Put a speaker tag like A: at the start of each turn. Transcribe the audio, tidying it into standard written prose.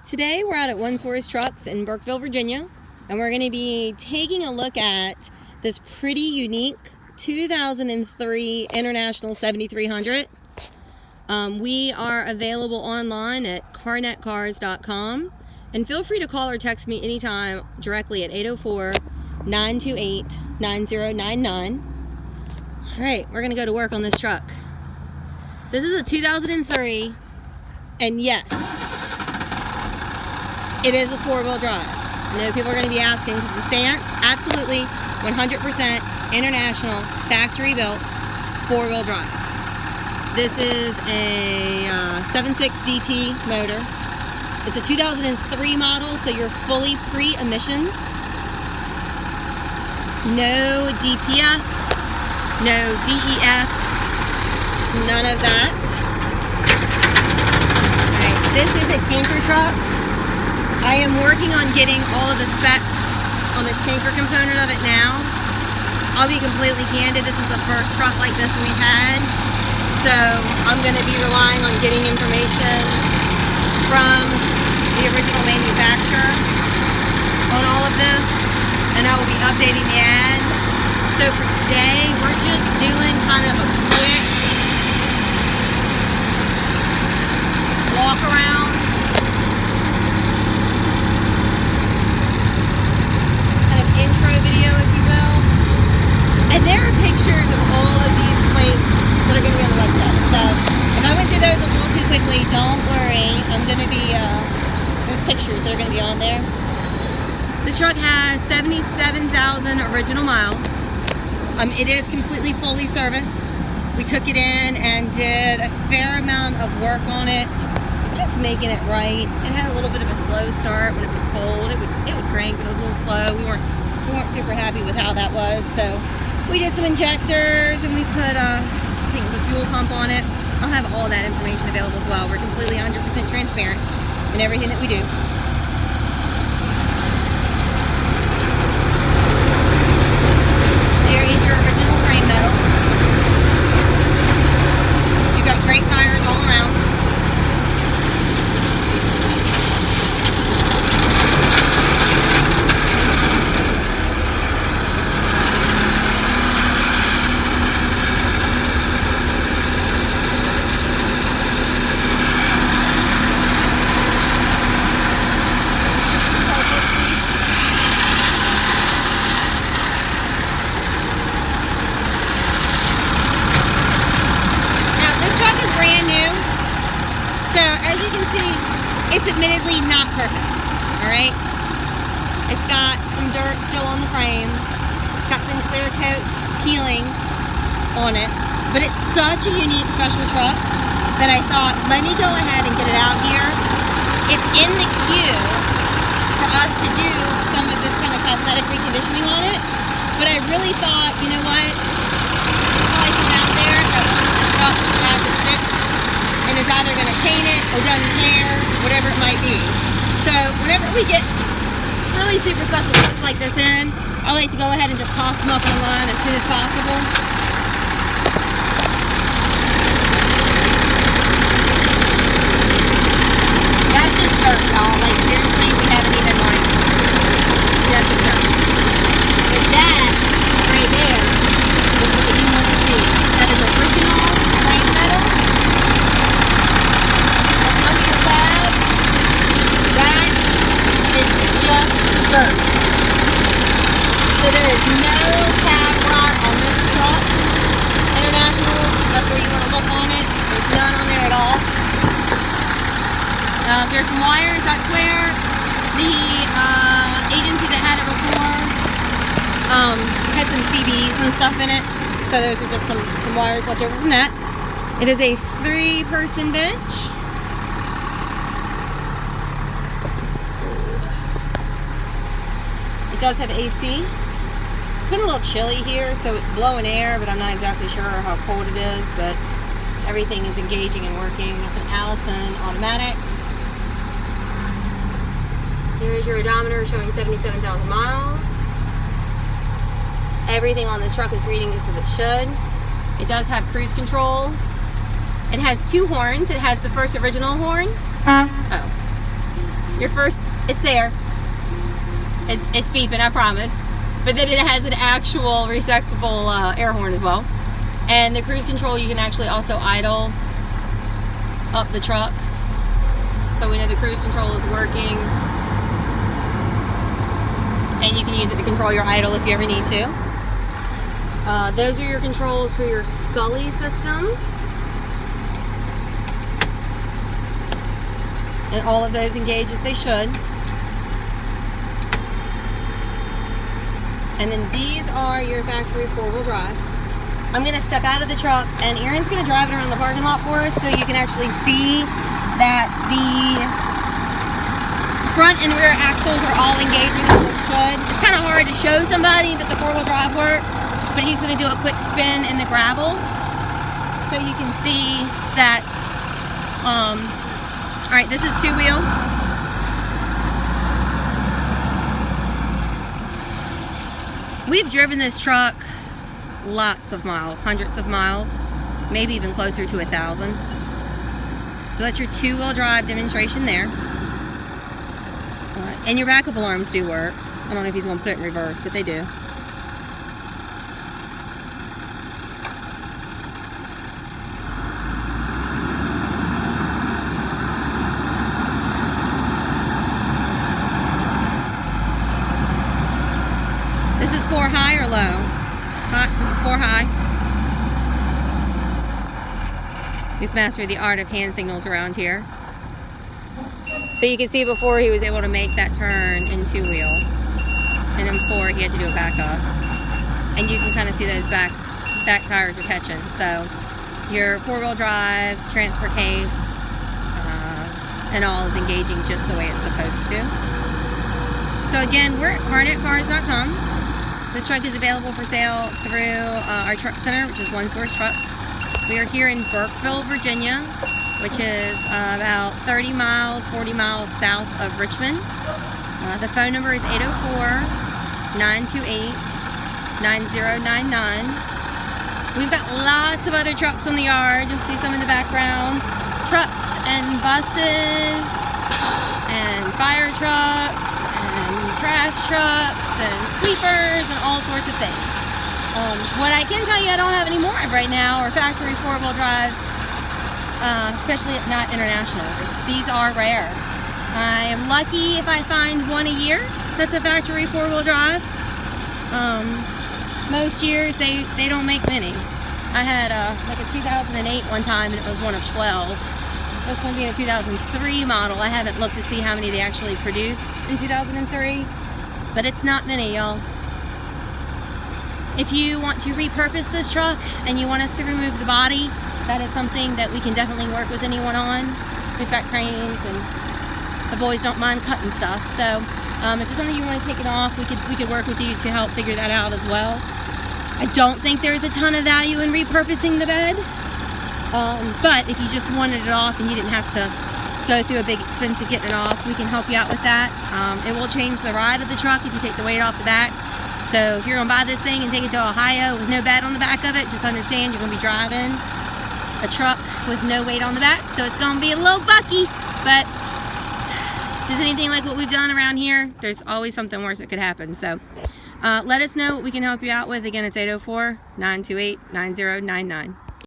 A: Today we're out at One Source Trucks in Burkeville, Virginia, and we're going to be taking a look at this pretty unique 2003 International 7300. We are available online at carnetcars.com, and feel free to call or text me anytime directly at 804-928-9099. All right, we're going to go to work on this truck. This is a 2003, and yes, it is a four-wheel drive. I know people are going to be asking because the stance, absolutely 100% international, factory-built, four-wheel drive. This is a 7.6 DT motor. It's a 2003 model, so you're fully pre-emissions. No DPF, no DEF, none of that. Right. This is a tanker truck. I am working on getting all of the specs on the tanker component of it now. I'll be completely candid, this is the first truck like this we've had. So I'm going to be relying on getting information from the original manufacturer on all of this, and I will be updating the ad. So for today, we're just doing kind of a quick walk around. Intro video, if you will. And there are pictures of all of these plates that are going to be on the website. So if I went through those a little too quickly, don't worry. I'm going to be, there's pictures that are going to be on there. This truck has 77,000 original miles. It is completely fully serviced. We took it in and did a fair amount of work on it, just making it right. It had a little bit of a slow start when it was cold. It would crank, but it was a little slow. We weren't super happy with how that was, so we did some injectors and we put I think it was a fuel pump on it. I'll have all that information available as well. We're completely 100% transparent in everything that we do. There is your original frame metal. You've got great tires all around. It's admittedly not perfect, all right? It's got some dirt still on the frame. It's got some clear coat peeling on it, but it's such a unique special truck that I thought, let me go ahead and get it out here. It's in the queue for us to do some of this kind of cosmetic reconditioning on it, but I really thought, you know what? There's probably someone out there that wants this truck just as it sits and is either going to paint it or doesn't care, whatever it might be. So whenever we get really super special trucks like this in, I like to go ahead and just toss them up online as soon as possible. That's just dirt, y'all. Like seriously, we haven't even see, that's just dirt. But that right there is what you want to see. That is original frame metal. That is just dirt. So there is no cab rot on this truck. Internationals, that's where you want to look on it. There's none on there at all. There's some wires. That's where the agency that had it before had some CBs and stuff in it. So those are just some wires left over from that. It is a 3-person bench. It does have AC. It's been a little chilly here, so it's blowing air, but I'm not exactly sure how cold it is, but everything is engaging and working. That's an Allison automatic. Here's your odometer showing 77,000 miles. Everything on this truck is reading just as it should. It does have cruise control. It has 2 horns. It has the first original horn. Oh. Your first, it's there. It's beeping, I promise. But then it has an actual receptacle air horn as well. And the cruise control, you can actually also idle up the truck. So we know the cruise control is working. And you can use it to control your idle if you ever need to. Those are your controls for your Scully system. And all of those engage as they should. And then these are your factory four-wheel drive. I'm gonna step out of the truck and Aaron's gonna drive it around the parking lot for us so you can actually see that the front and rear axles are all engaging as they should. It's kind of hard to show somebody that the four-wheel drive works, but he's gonna do a quick spin in the gravel so you can see that, all right, this is two-wheel. We've driven this truck lots of miles, hundreds of miles, maybe even closer to 1,000. So that's your two-wheel drive demonstration there. And your backup alarms do work. I don't know if he's going to put it in reverse, but they do. This is 4 high or low? This is 4 high. We've mastered the art of hand signals around here. So you can see before he was able to make that turn in two-wheel. And in 4 he had to do a back up. And you can kind of see those back tires are catching. So your four-wheel drive, transfer case, and all is engaging just the way it's supposed to. So again, we're at carnetcars.com. This truck is available for sale through our truck center, which is One Source Trucks. We are here in Burkeville, Virginia, which is about 30 miles, 40 miles south of Richmond. The phone number is 804-928-9099. We've got lots of other trucks on the yard. You'll see some in the background. Trucks and buses and fire trucks and trash trucks and sweepers and all sorts of things. What I can tell you I don't have any more of right now are factory four-wheel drives, especially not internationals. These are rare. I am lucky if I find one a year that's a factory four-wheel drive. Most years they don't make many. I had like a 2008 one time and it was one of 12. This one being a 2003 model. I haven't looked to see how many they actually produced in 2003, but it's not many, y'all. If you want to repurpose this truck and you want us to remove the body, that is something that we can definitely work with anyone on. We've got cranes and the boys don't mind cutting stuff. So if it's something you want to take it off, we could work with you to help figure that out as well. I don't think there's a ton of value in repurposing the bed. But if you just wanted it off and you didn't have to go through a big expense of getting it off, we can help you out with that. It will change the ride of the truck if you take the weight off the back. So if you're going to buy this thing and take it to Ohio with no bed on the back of it, just understand you're going to be driving a truck with no weight on the back. So it's going to be a little bucky. But if it's anything like what we've done around here, there's always something worse that could happen. So let us know what we can help you out with. Again, it's 804-928-9099.